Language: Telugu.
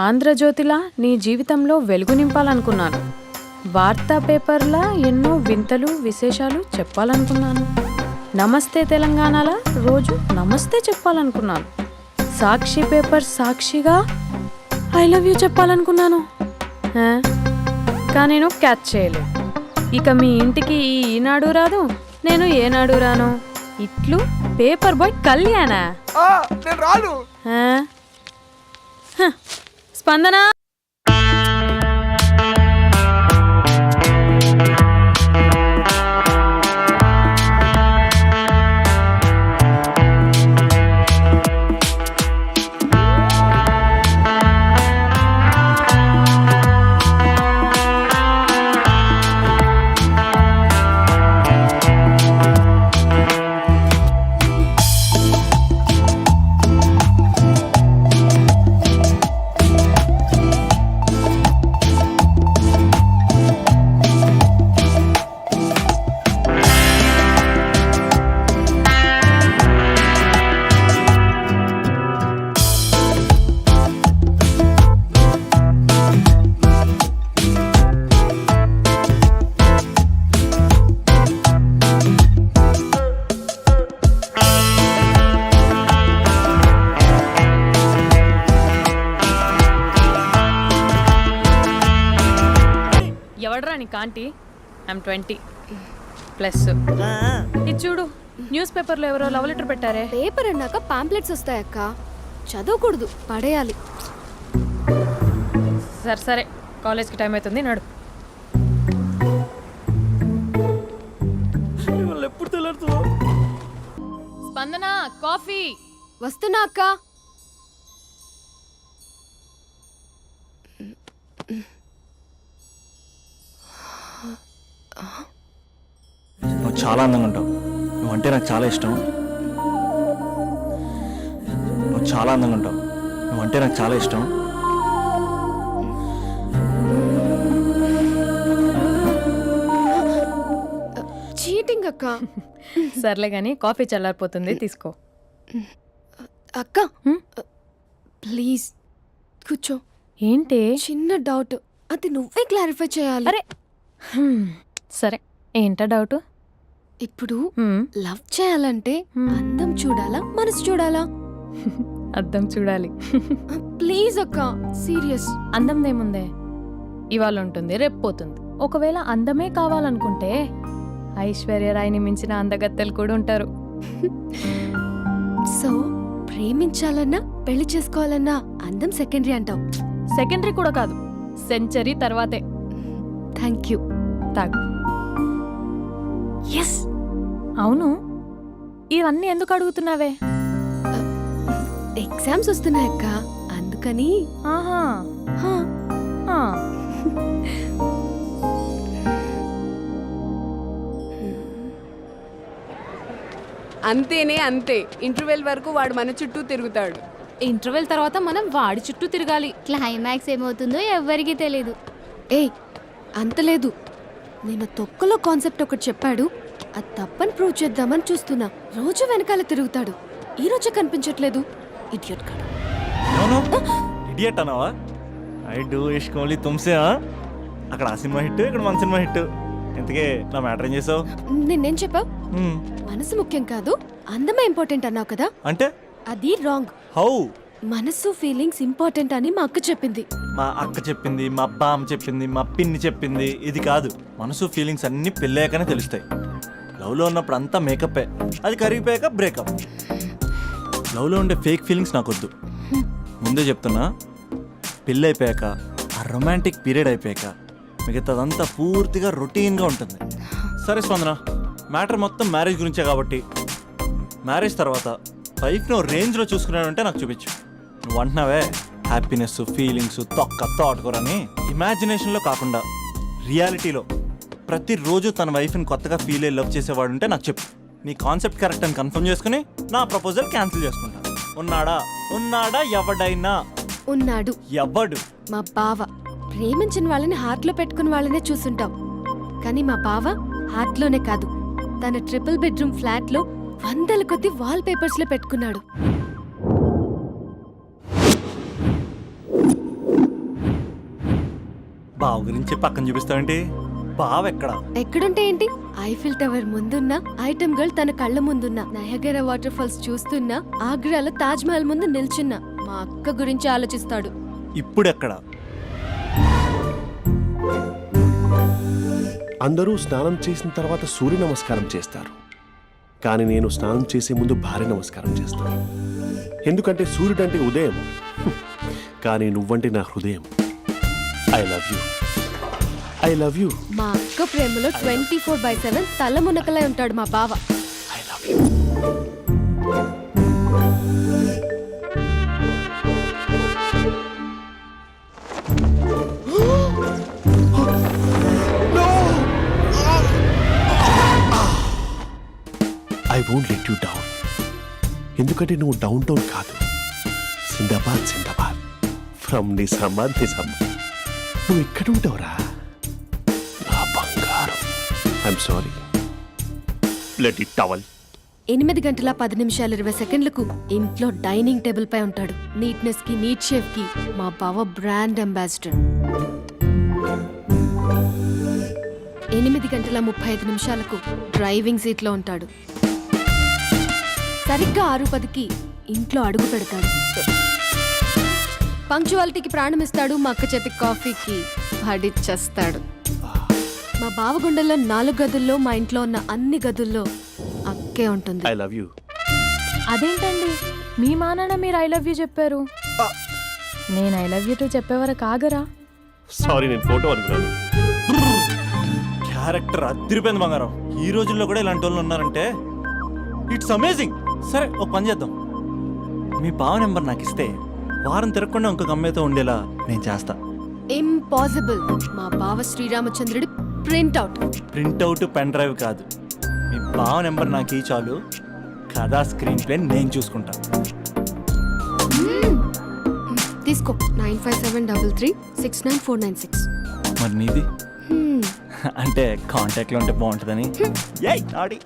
ఆంధ్రజ్యోతిలా నీ జీవితంలో వెలుగు నింపాలనుకున్నాను. వార్తా పేపర్లా ఎన్నో వింతలు విశేషాలు చెప్పాలనుకున్నాను. నమస్తే తెలంగాణలా రోజు నమస్తే చెప్పాలనుకున్నాను. సాక్షి పేపర్ సాక్షిగా ఐ లవ్ యూ చెప్పాలనుకున్నాను. కానీ నేను క్యాచ్ చేయలేదు. ఇక మీ ఇంటికి ఈనాడు రాదు, నేను ఏనాడు రాను. ఇట్లు పేపర్ బాయ్ కళ్యాణా? స్పందన ఎవడరా నీ కాంటీ? ఐమ్ 20+. ఇది చూడు, న్యూస్ పేపర్లో ఎవరో లవ్ లెటర్ పెట్టారే. పేపర్ అన్నాక పాంప్లెట్స్ వస్తాయక్క, చదవకూడదు, పడేయాలి. సరే సరే, కాలేజ్కి టైం అవుతుంది, నడు. ఎప్పుడు తెల్లారుతుందో. స్పందన, కాఫీ. వస్తున్నా అక్క. నువ్వు చాలా అందంగా ఉంటావు. నువ్వంటే నాకు చాలా ఇష్టం. నువ్వు చాలా అందంగా ఉంటావు. నువ్వంటే నాకు చాలా ఇష్టం. చీటింగ్ అక్క. సర్లే కానీ కాఫీ చల్లారిపోతుంది, తీసుకో. అక్క ప్లీజ్ కూర్చో. ఏంటి? చిన్న డౌట్, అది నువ్వే క్లారిఫై చేయాలి. అరే సరే, ఏంటా డౌట్? ఇప్పుడు లవ్ చేయాలంటే అందం చూడాలా, మనసు చూడాలా? అద్దం చూడాలి. ప్లీజ్ అక్క, సీరియస్. అందందేముందే, ఇవాళ ఉంటుంది, రేపు పోతుంది. ఒకవేళ అందమే కావాలనుకుంటే ఐశ్వర్యరాయ్ని మించిన అందగత్తెలు కూడా ఉంటారు. సో ప్రేమించాలన్నా పెళ్లి చేసుకోవాలన్నా అందం సెకండరీ అంటావు? సెకండరీ కూడా కాదు, సెంచరీ తర్వాతే. Thank you. తాగు. ఎస్. అవును, ఇవన్నీ ఎందుకు అడుగుతున్నావే? ఎగ్జామ్స్ వస్తున్నాయక్క, అందుకని. ఆహా. అంతేనే అంతే. ఇంటర్వెల్ వరకు వాడు మన చుట్టూ తిరుగుతాడు. ఇంటర్వెల్ తర్వాత మనం వాడి చుట్టూ తిరగాలి. క్లైమాక్స్ ఏమవుతుందో ఎవ్వరికీ తెలీదు. ఏయ్ అంత లేదు, నేను తొక్కలో కాన్సెప్ట్ ఒకటి చెప్పాడు, అది తప్పని ప్రూవ్ చేద్దామని చూస్తున్నా. రోజు వెనకాల తిరుగుతాడు, ఈ రోజే కనిపించట్లేదు. ఇడియట్ కాడు. ఇడియట్ అన్నావా? ఐ డూ ఇష్క్ ఓన్లీ తుమ్సే. అక్కడ ఆ సినిమా హిట్, ఇక్కడ మన సినిమా హిట్. ఇంతకే నా మ్యాటర్ ఏం చేసావు? నిన్నేం చెప్పావు? మనసు ముఖ్యం కాదు, అందమే ఇంపార్టెంట్ అన్నావు కదా. అంటే అది రాంగ్. హౌ? మనసు ఫీలింగ్స్ ఇంపార్టెంట్ అని మా అక్క చెప్పింది. మా అక్క చెప్పింది, మా బామ్మ చెప్పింది, మా పిన్ని చెప్పింది. ఇది కాదు, మనసు ఫీలింగ్స్ అన్ని పెళ్ళాకనే తెలుస్తాయి. లవ్లో ఉన్నప్పుడు అంతా మేకప్పే, అది కరిగిపోయాక బ్రేకప్. లవ్లో ఉండే ఫేక్ ఫీలింగ్స్ నాకొద్దు. ముందే చెప్తున్నా, పెళ్ళి అయిపోయాక, ఆ రొమాంటిక్ పీరియడ్ అయిపోయాక మిగతాదంతా పూర్తిగా రొటీన్గా ఉంటుంది. సరే స్పందన, మ్యాటర్ మొత్తం మ్యారేజ్ గురించే కాబట్టి మ్యారేజ్ తర్వాత వైఫ్ని రేంజ్లో చూసుకున్నాడంటే నాకు చూపించు. నువ్వు అంటున్నావే హ్యాపీనెస్, ఫీలింగ్స్, తోటకూరని. ఇమాజినేషన్లో కాకుండా రియాలిటీలో ప్రతిరోజు తన వైఫ్ని కొత్తగా ఫీల్ అయ్యి లవ్ చేసేవాడు ఉంటే నాకు చెప్పు. నీ కాన్సెప్ట్ కరెక్ట్ అని కన్ఫర్మ్ చేసుకుని నా ప్రపోజల్ క్యాన్సిల్ చేసుకుంటా. ఉన్నాడా ఎవడైనా? ఉన్నాడు. ఎవడు? మా బావ. ప్రేమించిన వాళ్ళని హార్ట్లో పెట్టుకున్న వాళ్ళనే చూసుంటాం, కానీ మా బావ హార్ట్లోనే కాదు, తన ట్రిపుల్ బెడ్రూమ్ ఫ్లాట్లో వందల కొద్ది వాల్ పేపర్స్ లో పెట్టుకున్నాడు. బావ గురించి పక్కన చూపిస్తావేంటి? బావ ఎక్కడ? ఎక్కడుంటే ఏంటి? ఐఫిల్ టవర్ ముందున్న ఐటమ్ గర్ల్ తన కళ్ళ ముందున్న నయగరా వాటర్ ఫాల్స్ చూస్తున్నా ఆగ్రాలో తాజ్ మహల్ ముందు నిల్చున్నా మా అక్క గురించి ఆలోచిస్తాడు. ఇప్పుడు ఎక్కడ? అందరూ స్నానం చేసిన తర్వాత సూర్య నమస్కారం చేస్తారు, కానీ నేను స్నానం చేసే ముందు భార్య నమస్కారం చేస్తాను. ఎందుకంటే సూర్యుడు అంటే ఉదయం, కానీ నువ్వంటే నా హృదయం. I love you, I love you, మా అక్క ప్రేమలో 24/7 తల మునకలై ఉంటాడు మా బావ. I love you. I won't let you down. ఎందుకంటే నువ్వు డౌన్ టౌన్ కాదు, సిందాబాద్ సిందాబాద్, ఫ్రమ్ నిజామాబాద్ నిజామాబాద్. నువ్వు ఇక్కడ ఉంటావురా నా బంగారం. I'm sorry, let it towel. 8 గంటల 10 నిమిషాలు 20 సెకండ్లకు ఇంట్లో డైనింగ్ టేబుల్ పై ఉంటాడు. నీట్నెస్ కి నీట్ షేఫ్ కి మా బావ బ్రాండ్ అంబాసిడర్. 8 గంటల 35 నిమిషాలకు డ్రైవింగ్ సీట్ లో ఉంటాడు. సరిగ్గా 6:10కి ఇంట్లో అడుగు పెడతాడు. పంక్చువాలిటీకి ప్రాణం ఇస్తాడు. మా అక్క చేతి కాఫీకి పడిచ్చేస్తాడు. మా బావ గుండెల్లో 4 గదుల్లో మా ఇంట్లో ఉన్న అన్ని గదుల్లో అక్కే ఉంటుంది. I love you. అదేంటండి మీ మానాన్న మీరు ఐ లవ్ యూ చెప్పారు, నేను ఐ లవ్ యూ టు చెప్పేవరకు ఆగరా? సారీ, నేను ఫోటో అనుకున్నాను. క్యారెక్టర్ అదిరిపోయింది బంగారం. ఈ రోజుల్లో కూడా ఇలాంటి వాళ్ళు ఉన్నారంటే ఇట్స్ అమేజింగ్. సరే ఒక పని చేద్దాం, మీ బావ నెంబర్ నాకు ఇస్తే వారం తిరగకుండా ఇంకొక అమ్మాయితో ఉండేలా నేను చేస్తా. ఇంపాసిబుల్. మా బావ శ్రీరామచంద్రుడి ప్రింట్అవుట్. ప్రింట్అవుట్ పెన్ డ్రైవ్ కాదు, మీ బావ నెంబర్ నాకు ఈ చాలు. కథా స్క్రీన్ ప్లే నేను చూసుకుంటా. తీసుకో 9573369496. మరి నీది? అంటే కాంటాక్ట్లో ఉంటే బాగుంటుందని. ఏయ్ ఆడి